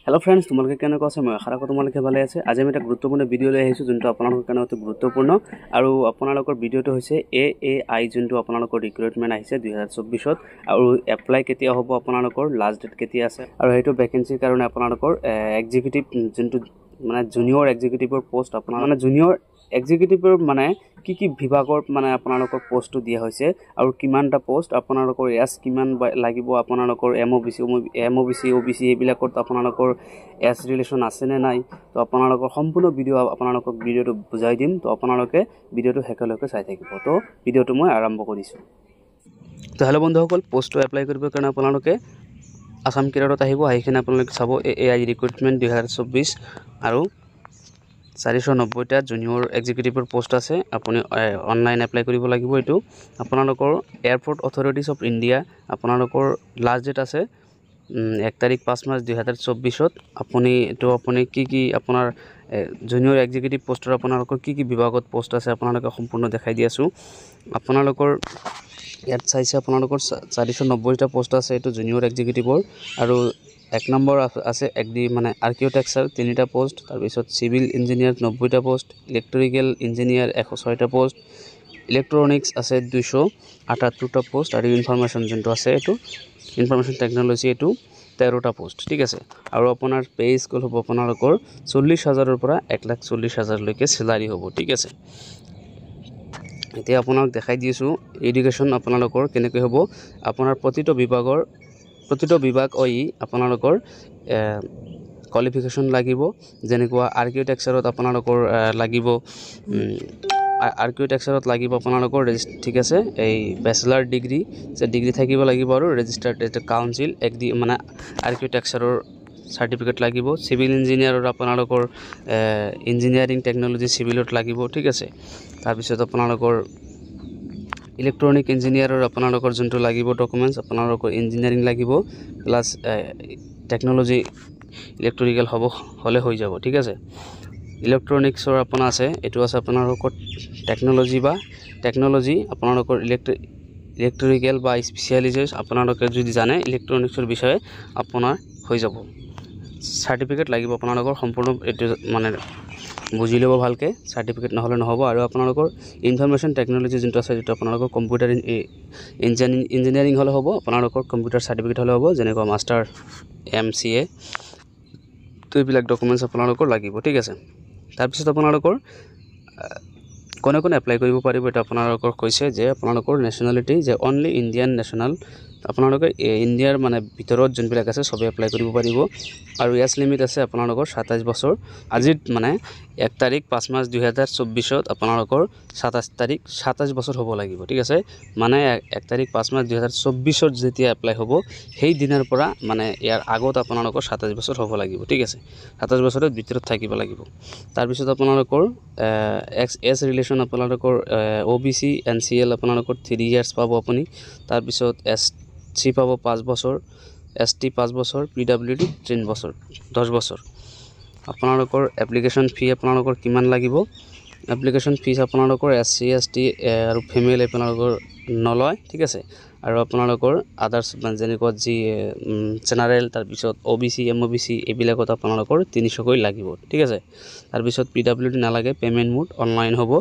Hello friends तुम्हारे क्या आसे मैं आशा रखो तुम्हारे भाले आछे। आज आमि एटा गुरुत्वपूर्ण भिडिओ লৈ আহিছো जोंटो आपनालोকৰ কাৰণে অতি গুৰুত্বপূৰ্ণ আৰু আপোনালোকৰ ভিডিওটো হৈছে AAI जोंटो আপোনালোকৰ ৰিক্ৰুটমেন্ট আহিছে 2024 ত আৰু এপ্লাই কেতিয়া হ'ব আপোনালোকৰ লাষ্ট ডেট কেতিয়া আছে আৰু হেতু ভ্যাকেন্সিৰ কাৰণে আপোনালোকৰ এক্সিকিউটিভ जोंटो মানে জুনিয়ৰ এক্সিকিউটিভৰ পোষ্ট আপোনাৰ মানে জুনিয়ৰ এক্সিকিউটিভৰ মানে কি বিভাগৰ মানে আপোনালোকৰ পোষ্টটো দিয়া হৈছে আৰু কিমানটা পোষ্ট আপোনালোকৰ এস কিমান লাগিব আপোনালোকৰ এমওবিসি ওবিসি এবিলাকত আপোনালোকৰ এস ৰিলেচন আছে নে নাই তো আপোনালোকৰ সম্পূৰ্ণ ভিডিও আপোনালোকক ভিডিওটো বুজাই দিম। তো আপোনালোকে ভিডিওটো হেকলৈকে চাই থাকিব। তো ভিডিওটো মই আৰম্ভ কৰিছো। তো হেল্ল বন্ধুসকল, পোষ্টটো এপ্লাই কৰিবৰ কাৰণে আপোনালোকে আসাম কেৰিয়াৰত আহিব। আহিকিনে আপোনালোকে চাব AI ৰিক্ৰুটমেন্ট 2024 আৰু 490টা জুনিয়ৰ এক্সিকিউটিভৰ পোষ্ট আছে। আপুনি অনলাইন এপ্লাই কৰিব লাগিব। এটো আপোনালোকৰ এয়াৰপোৰ্ট অথৰিটিজ অফ ইণ্ডিয়া আপোনালোকৰ লাষ্ট ডেট আছে 1 তাৰিখ 5 মাৰ্চ 2024 ত। আপুনি কি আপোনাৰ জুনিয়ৰ এক্সিকিউটিভ পোষ্টৰ আপোনালোকৰ কি বিভাগত পোষ্ট আছে আপোনালোকে সম্পূৰ্ণ দেখাই দি আছো। আপোনালোকৰ ইয়াত চাইছে আপোনালোকৰ 490টা পোষ্ট আছে এটো জুনিয়ৰ এক্সিকিউটিভৰ আৰু 1 নম্বৰ আছে একদি মানে আৰ্কিটেকচাৰ 3টা পোষ্ট, তাৰ পিছত সিভিল ইঞ্জিনিয়াৰ 90টা পোষ্ট, ইলেক্ট্ৰিক্যাল ইঞ্জিনিয়াৰ 106টা পোষ্ট, ইলেক্ট্ৰনিক্স আছে 278টা পোষ্ট আৰু ইনফৰমেশন যোনটো আছে এটো ইনফৰমেশন টেকনলজি এটো 13টা পোষ্ট। ঠিক আছে আৰু আপোনাৰ পে স্কেল হ'ব আপোনালোকৰ 40000 ৰ পৰা 1,40,000 লৈকে স্যালাৰি হ'ব। ঠিক আছে এতিয়া আপোনাক দেখাই দিছো এডুকেশন আপোনালোকৰ কেনেকৈ হ'ব। আপোনাৰ প্ৰতিটো বিভাগ আপোনালোকৰ কোৱালিফিকেশন লাগিব। যেনেকুৱা আৰ্কিটেকচাৰত আপোনালোকৰ লাগিব আপোনালোকৰ ঠিক আছে এই ব্যাচেলাৰ ডিগ্ৰী থাকিব লাগিব আৰু ৰেজিষ্টাৰ্ড কাউন্সিল একদি মানে আৰ্কিটেকচাৰৰ সাৰ্টিফিকেট লাগিব। সিভিল ইঞ্জিনিয়াৰৰ আপোনালোকৰ ইঞ্জিনিয়াৰিং টেকনলজি সিভিলত লাগিব। ঠিক আছে তাৰ পিছত আপোনালোকৰ ইলেক্ট্ৰনিক ইঞ্জিনিয়াৰৰ আপোনালোকৰ যোনটো লাগিব ডকুমেন্টস আপোনালোকৰ ইঞ্জিনিয়াৰিং লাগিব প্লাস টেকনলজি ইলেক্ট্ৰিক্যাল হলে হৈ যাব। ঠিক আছে ইলেক্ট্ৰনিক্সৰ আপোনাৰ আছে এটো আছে আপোনালোকৰ টেকনলজি আপোনালোকৰ ইলেক্ট্ৰিক্যাল বা স্পেশালাইজেছ আপোনালোকে যদি জানে ইলেক্ট্ৰনিক্সৰ বিষয়ে আপোনাৰ হৈ যাব। সাৰ্টিফিকেট লাগিব আপোনালোকৰ সম্পূৰ্ণ এটো মানে বুজি লব ভালকে, সাৰ্টিফিকেট নহলে নহব। আৰু আপোনালোকৰ ইনফৰমেশন টেকনলজি যোনটো আছে যেটো আপোনালোকৰ কম্পিউটাৰ ইঞ্জিনিয়াৰিং হলে হ'ব। আপোনালোকৰ কম্পিউটাৰ সাৰ্টিফিকেট হলে হ'ব যেনেকুৱা মাস্টাৰ MCA তো এইবিলাক ডকুমেন্টস আপোনালোকৰ লাগিব। ঠিক আছে তাৰ পিছত আপোনালোকৰ কোনে এপ্লাই কৰিব পাৰিব এটা আপোনালোকৰ কৈছে যে আপোনালোকৰ নেশনালিটি যে অনলি ইণ্ডিয়ান নেশনাল আপোনালোকে ইণ্ডিয়াৰ মানে ভিতৰত যোনবিলাক আছে সবে এপ্লাই কৰিব পাৰিব। আৰু এজ লিমিট আছে আপোনালোকৰ 27 বছৰ। আজি মানে 1 তাৰিখ 5 মাৰ্চ 2024 ত আপোনালোকৰ 27 বছৰ হ'ব লাগিব। ঠিক আছে মানে 1 তাৰিখ 5 মাৰ্চ 2024 ত যেতিয়া এপ্লাই হ'ব সেই দিনৰ পৰা মানে ইয়াৰ আগত আপোনালোকৰ 27 বছৰ হ'ব লাগিব। ঠিক আছে 27 বছৰৰ ভিতৰত থাকিব লাগিব। তাৰ পিছত আপোনালোকৰ এস ৰিলেচন আপোনালোকৰ OBC NCL আপোনালোকৰ 3 ইয়াৰ্স পাব আপুনি। তাৰ পিছত SC পাব 5 বছৰ, ST 5 বছৰ, PWD 3 বছৰ 10 বছৰ। আপোনালোকৰ এপ্লিকেশন ফি আপোনালোকৰ কিমান লাগিব এপ্লিকেশন ফিজ আপোনালোকৰ SC ST আৰু ফিমেল আপোনালোকৰ নলয়। ঠিক আছে আৰু আপোনালোকৰ আদাৰ্স যেনেকুৱা যি জেনাৰেল তাৰ পিছত OBC MOBC এইবিলাকত আপোনালোকৰ 300 কৈ লাগিব। ঠিক আছে তাৰ পিছত PWD নালাগে, পেমেন্ট মোড অনলাইন হ'ব।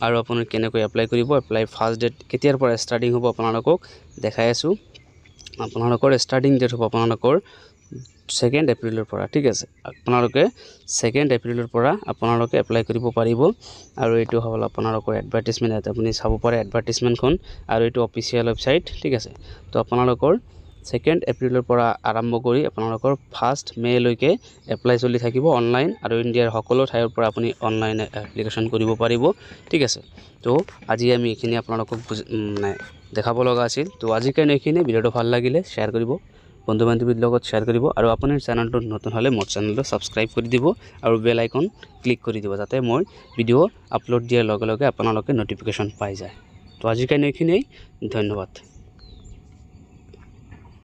আৰু আপুনি কেনেকৈ এপ্লাই কৰিব এপ্লাই ফাৰ্স্ট ডেট কেতিয়াৰ পৰা ষ্টাৰ্টিং হ'ব আপোনালোকক দেখাই আছো। আপোনালোকৰ ষ্টাৰ্টিং ডেট হ'ব আপোনালোকৰ 2 এপ্ৰিলৰ পৰা। ঠিক আছে আপোনালোকে 2 এপ্ৰিলৰ পৰা আপোনালোকে এপ্লাই কৰিব পাৰিব। আৰু এটো হ'ল আপোনালোকৰ এডভাৰটাইজমেন্ট আপুনি চাব পাৰে এডভাৰটাইজমেন্টখন আৰু এটো অফিচিয়েল ওয়েবসাইট। ঠিক আছে তো আপোনালোকৰ 2 এপ্ৰিলৰ পৰা আৰম্ভ কৰি আপোনালোকৰ 1 মে লৈকে এপ্লাই চলি থাকিব অনলাইন আৰু ইণ্ডিয়াৰ সকলো ঠাইৰ পৰা আপুনি অনলাইন এপ্লিকেশন কৰিব পাৰিব। ঠিক আছে তো আজি আমি এখিনি আপোনালোকক মানে দেখাব লগা আছিল। তো আজি কাৰণে এখিনি ভিডিওটো ভাল লাগিলে শেয়াৰ কৰিব বন্ধু বান্ধৱীৰ লগত শেয়াৰ কৰিব আৰু আপোনাৰ চেনেলটো নতুন হলে মোৰ চেনেলটো সাবস্ক্ৰাইব কৰি দিব আৰু বেল আইকন ক্লিক কৰি দিব যাতে মই ভিডিও আপলোড দিয়াৰ লগে লগে আপোনালোকে নটিফিকেশন পাই যায়। তো আজি কাৰণে এখিনি ধন্যবাদ।